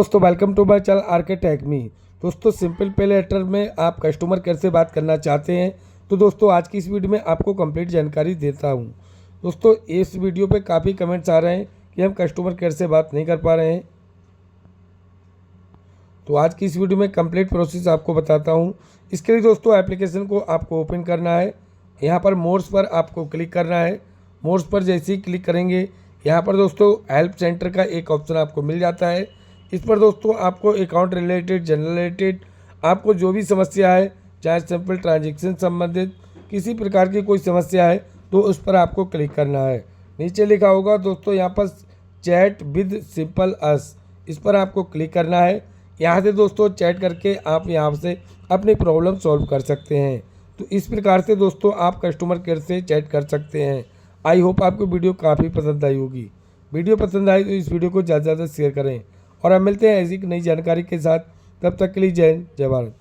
दोस्तों welcome to my channel R K tech me. दोस्तों simple पे लेटर में आप कस्टमर केयर से बात करना चाहते हैं तो दोस्तों आज की इस वीडियो में आपको कंप्लीट जानकारी देता हूं। दोस्तों इस वीडियो पे काफ़ी कमेंट्स आ रहे हैं कि हम कस्टमर केयर से बात नहीं कर पा रहे हैं, तो आज की इस वीडियो में कंप्लीट प्रोसेस आपको बताता हूं। इसके लिए दोस्तों एप्लीकेशन को आपको ओपन करना है। यहाँ पर मोड्स पर आपको क्लिक करना है। मोड्स पर जैसे ही क्लिक करेंगे यहाँ पर दोस्तों हेल्प सेंटर का एक ऑप्शन आपको मिल जाता है। इस पर दोस्तों आपको अकाउंट रिलेटेड, जनरल रिलेटेड, आपको जो भी समस्या है, चाहे सिंपल ट्रांजेक्शन संबंधित किसी प्रकार की कोई समस्या है तो उस पर आपको क्लिक करना है। नीचे लिखा होगा दोस्तों यहाँ पर चैट विद सिंपल अस, इस पर आपको क्लिक करना है। यहाँ से दोस्तों चैट करके आप यहाँ से अपनी प्रॉब्लम सॉल्व कर सकते हैं। तो इस प्रकार से दोस्तों आप कस्टमर केयर से चैट कर सकते हैं। आई होप आपको वीडियो काफ़ी पसंद आई होगी। वीडियो पसंद आई तो इस वीडियो को ज़्यादा से ज़्यादा शेयर करें और अब मिलते हैं ऐसी एक नई जानकारी के साथ। तब तक के लिए जय हिंद, जय भारत।